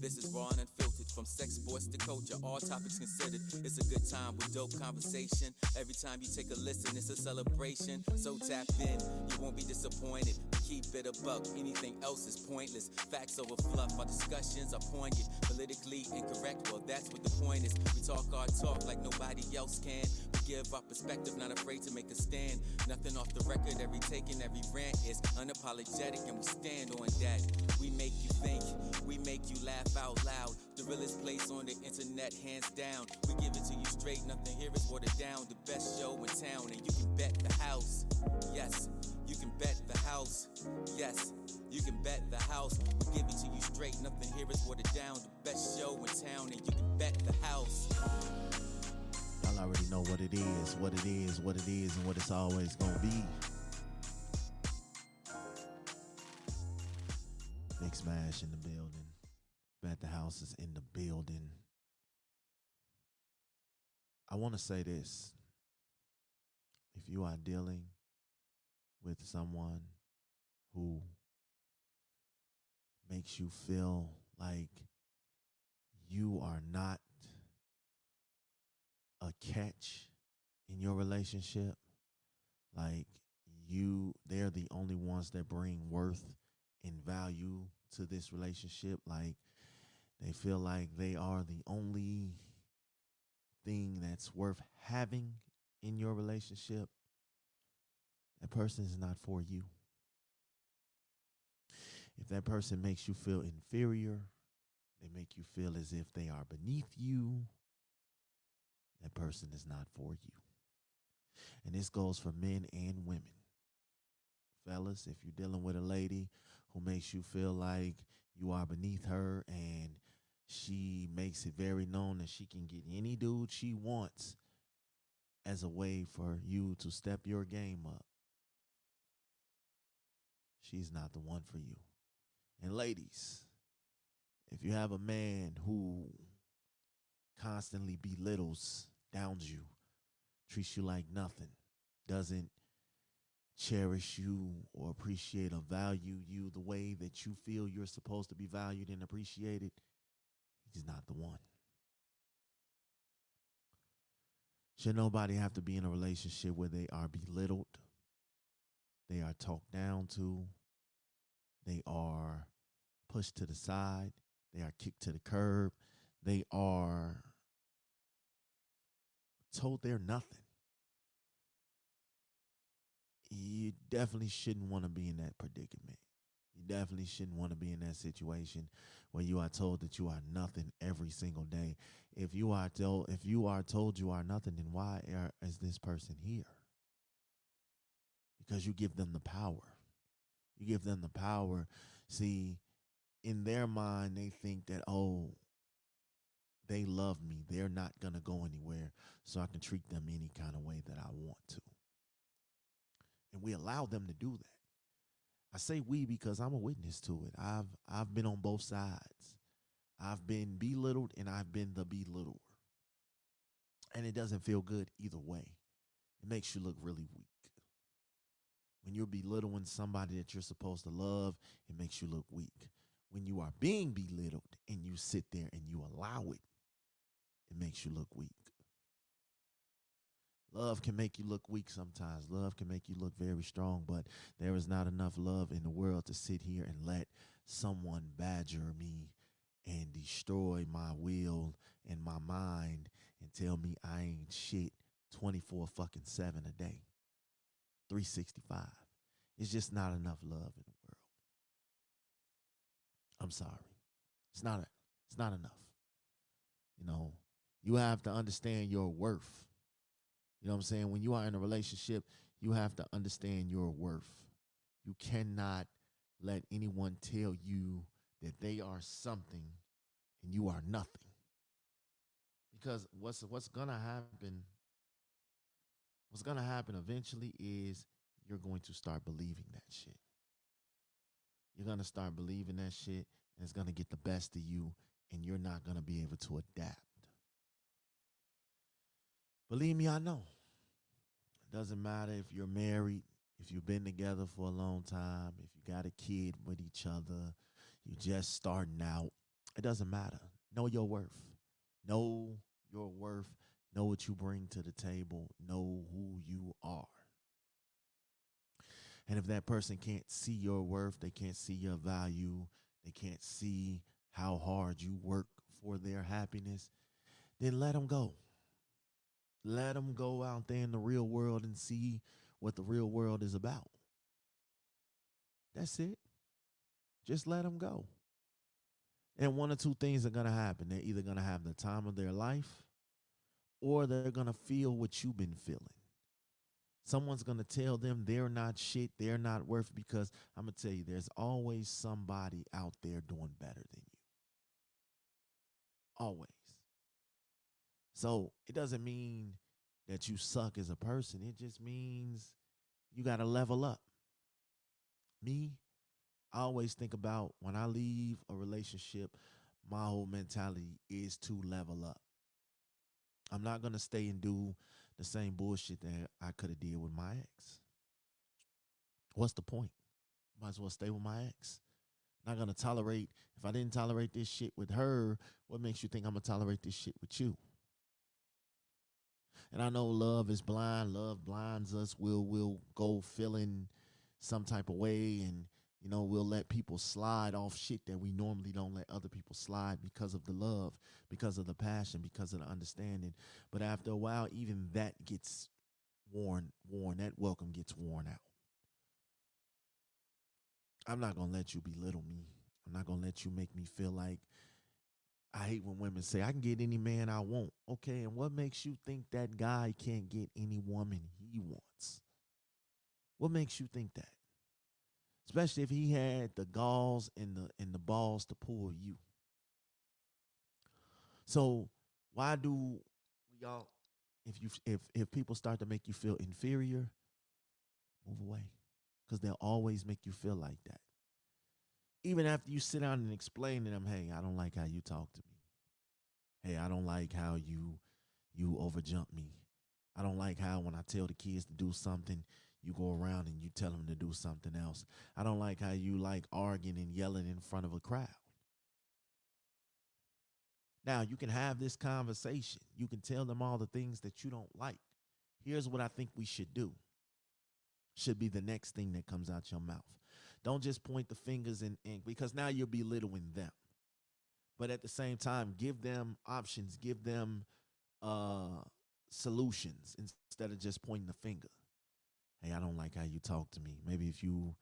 This is raw and unfiltered, from sex, sports to culture, all topics considered. It's a good time with dope conversation. Every time you take a listen, it's a celebration. So tap in, you won't be disappointed. Keep it a buck, anything else is pointless. Facts over fluff, our discussions are poignant. Politically incorrect, well that's what the point is. We talk our talk like nobody else can. We give our perspective, not afraid to make a stand. Nothing off the record, every take and every rant is unapologetic, and we stand on that. We make you think, we make you laugh out loud. The realest place on the internet, hands down. We give it to you straight, nothing here is watered down. The best show in town, and you can bet the house. Yes, you can bet the house. Yes, you can bet the house. We give it to you straight, nothing here is watered down. The best show in town, and you can bet the house. Y'all already know what it is, what it is, what it is, and what it's always gonna be. Big Smash in the building. Bet the house is in the building. I want to say this. If you are dealing with someone who makes you feel like you are not a catch in your relationship, like they're the only ones that bring worth and value to this relationship, like they feel like they are the only thing that's worth having in your relationship, that person is not for you. If that person makes you feel inferior, they make you feel as if they are beneath you, that person is not for you. And this goes for men and women. Fellas, if you're dealing with a lady who makes you feel like you are beneath her and she makes it very known that she can get any dude she wants as a way for you to step your game up, she's not the one for you. And ladies, if you have a man who constantly belittles, downs you, treats you like nothing, doesn't cherish you or appreciate or value you the way that you feel you're supposed to be valued and appreciated, he's not the one. Should nobody have to be in a relationship where they are belittled, they are talked down to, they are pushed to the side, they are kicked to the curb, they are told they're nothing. You definitely shouldn't want to be in that predicament. You definitely shouldn't want to be in that situation where you are told that you are nothing every single day. If you are told you are nothing, then why is this person here? Because you give them the power. You give them the power. See, in their mind, they think that, oh, they love me. They're not going to go anywhere, so I can treat them any kind of way that I want to. And we allow them to do that. I say we because I'm a witness to it. I've been on both sides. I've been belittled and I've been the belittler. And it doesn't feel good either way. It makes you look really weak. When you're belittling somebody that you're supposed to love, it makes you look weak. When you are being belittled and you sit there and you allow it, it makes you look weak. Love can make you look weak sometimes. Love can make you look very strong, but there is not enough love in the world to sit here and let someone badger me and destroy my will and my mind and tell me I ain't shit 24/7 a day, 365. It's just not enough love in the world. I'm sorry. It's not enough. You know, you have to understand your worth. You know what I'm saying? When you are in a relationship, you have to understand your worth. You cannot let anyone tell you that they are something and you are nothing. Because what's gonna happen eventually is you're going to start believing that shit. You're gonna start believing that shit, and it's gonna get the best of you, and you're not gonna be able to adapt. Believe me, I know. Doesn't matter if you're married, if you've been together for a long time, if you got a kid with each other, you're just starting out. It doesn't matter. Know your worth. Know your worth. Know what you bring to the table. Know who you are. And if that person can't see your worth, they can't see your value, they can't see how hard you work for their happiness, then let them go. Let them go out there in the real world and see what the real world is about. That's it. Just let them go. And one or two things are going to happen. They're either going to have the time of their life or they're going to feel what you've been feeling. Someone's going to tell them they're not shit, they're not worth it, because I'm going to tell you, there's always somebody out there doing better than you. Always. So it doesn't mean that you suck as a person. It just means you got to level up. Me, I always think about when I leave a relationship, my whole mentality is to level up. I'm not going to stay and do the same bullshit that I could have did with my ex. What's the point? Might as well stay with my ex. Not going to tolerate, if I didn't tolerate this shit with her, what makes you think I'm going to tolerate this shit with you? And I know love is blind. Love blinds us. We'll go feeling some type of way, and we'll let people slide off shit that we normally don't let other people slide because of the love, because of the passion, because of the understanding. But after a while, even that gets worn. That welcome gets worn out. I'm not gonna let you belittle me. I'm not gonna let you make me feel like, I hate when women say, I can get any man I want. Okay, and what makes you think that guy can't get any woman he wants? What makes you think that? Especially if he had the galls and the balls to pull you. So why do we all, if people start to make you feel inferior, move away. Because they'll always make you feel like that. Even after you sit down and explain to them, hey, I don't like how you talk to me. Hey, I don't like how you overjump me. I don't like how when I tell the kids to do something, you go around and you tell them to do something else. I don't like how you like arguing and yelling in front of a crowd. Now, you can have this conversation. You can tell them all the things that you don't like. Here's what I think we should do. Should be the next thing that comes out your mouth. Don't just point the fingers and because now you're belittling them. But at the same time, give them options, give them solutions instead of just pointing the finger. Hey, I don't like how you talk to me. Maybe if you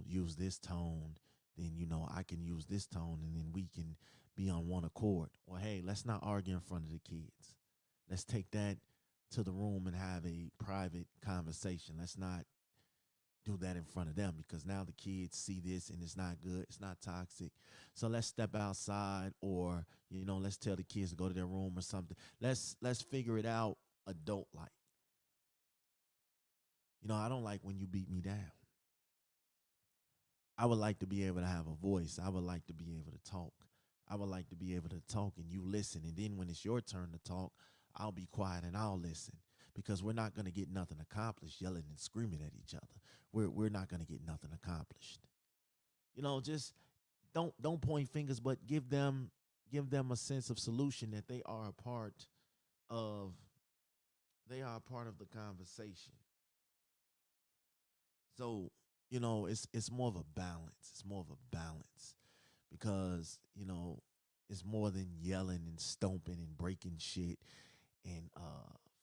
use this tone, then, I can use this tone and then we can be on one accord. Or, hey, let's not argue in front of the kids. Let's take that to the room and have a private conversation. Let's not do that in front of them because now the kids see this and it's not good. It's not toxic. So let's step outside or, let's tell the kids to go to their room or something. Let's figure it out adult like. I don't like when you beat me down. I would like to be able to have a voice. I would like to be able to talk. I would like to be able to talk and you listen. And then when it's your turn to talk, I'll be quiet and I'll listen because we're not going to get nothing accomplished yelling and screaming at each other. We're not going to get nothing accomplished. Just don't point fingers, but give them a sense of solution that they are a part of the conversation. So, it's more of a balance. It's more of a balance because, it's more than yelling and stomping and breaking shit and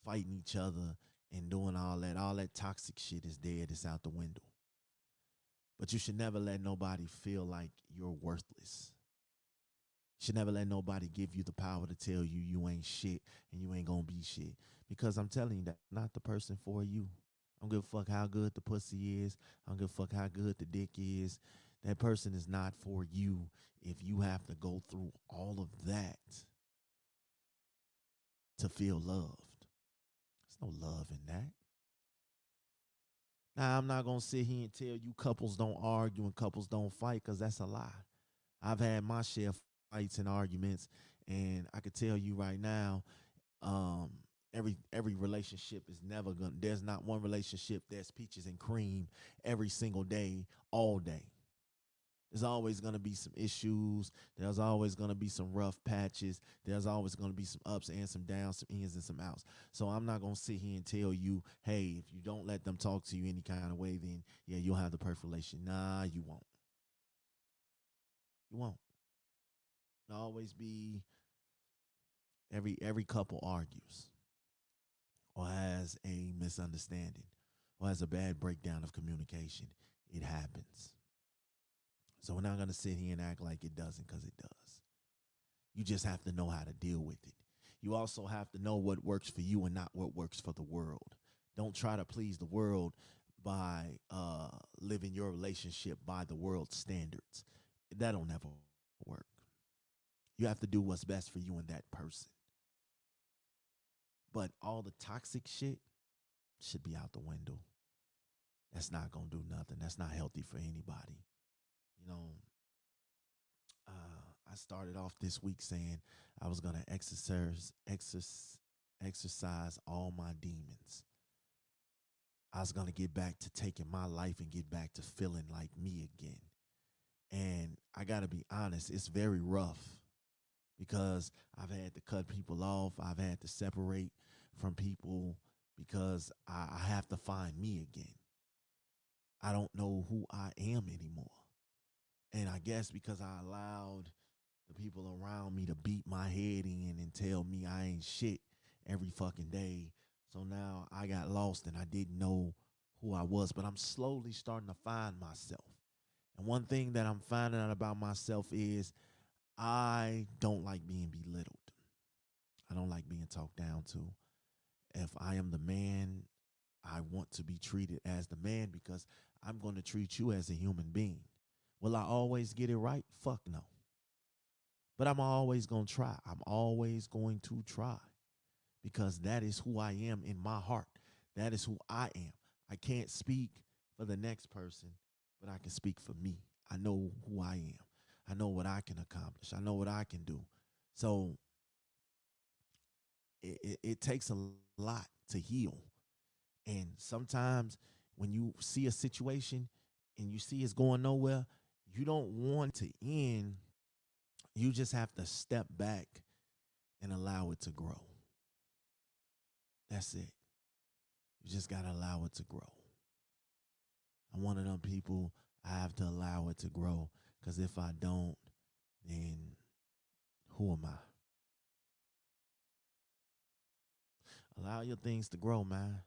fighting each other and doing all that. All that toxic shit is dead. It's out the window. But you should never let nobody feel like you're worthless. You should never let nobody give you the power to tell you you ain't shit and you ain't gonna be shit. Because I'm telling you, that's not the person for you. I don't give a fuck how good the pussy is. I don't give a fuck how good the dick is. That person is not for you if you have to go through all of that to feel loved. There's no love in that. Now, I'm not going to sit here and tell you couples don't argue and couples don't fight because that's a lie. I've had my share of fights and arguments, and I could tell you right now, every relationship is never going to, there's not one relationship that's peaches and cream every single day, all day. There's always going to be some issues. There's always going to be some rough patches. There's always going to be some ups and some downs, some ins and some outs. So I'm not going to sit here and tell you, hey, if you don't let them talk to you any kind of way, then yeah, you'll have the perfect relation. Nah, you won't. You won't. It'll always be every couple argues or has a misunderstanding or has a bad breakdown of communication. It happens. So we're not going to sit here and act like it doesn't, because it does. You just have to know how to deal with it. You also have to know what works for you and not what works for the world. Don't try to please the world by living your relationship by the world's standards. That'll never work. You have to do what's best for you and that person. But all the toxic shit should be out the window. That's not going to do nothing. That's not healthy for anybody. You know, I started off this week saying I was going to exercise all my demons. I was going to get back to taking my life and get back to feeling like me again. And I got to be honest, it's very rough because I've had to cut people off. I've had to separate from people because I have to find me again. I don't know who I am anymore. And I guess because I allowed the people around me to beat my head in and tell me I ain't shit every fucking day. So now I got lost and I didn't know who I was, but I'm slowly starting to find myself. And one thing that I'm finding out about myself is I don't like being belittled. I don't like being talked down to. If I am the man, I want to be treated as the man because I'm going to treat you as a human being. Will I always get it right? Fuck no. But I'm always going to try. I'm always going to try because that is who I am in my heart. That is who I am. I can't speak for the next person, but I can speak for me. I know who I am. I know what I can accomplish. I know what I can do. So it takes a lot to heal. And sometimes when you see a situation and you see it's going nowhere, you don't want to end. You just have to step back and allow it to grow. That's it. You just got to allow it to grow. I'm one of them people, I have to allow it to grow, because if I don't, then who am I? Allow your things to grow, man.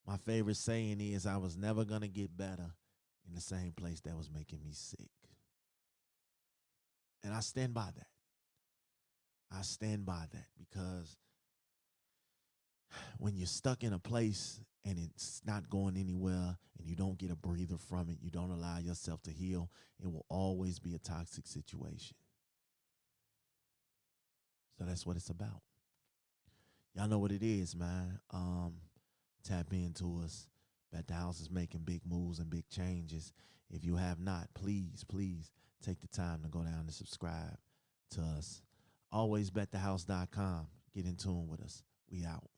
My favorite saying is I was never going to get better in the same place that was making me sick. And I stand by that. I stand by that because when you're stuck in a place and it's not going anywhere and you don't get a breather from it, you don't allow yourself to heal, it will always be a toxic situation. So that's what it's about. Y'all know what it is, man. Tap into us. Bet the House is making big moves and big changes. If you have not, please take the time to go down and subscribe to us. Always betthehouse.com. Get in tune with us. We out.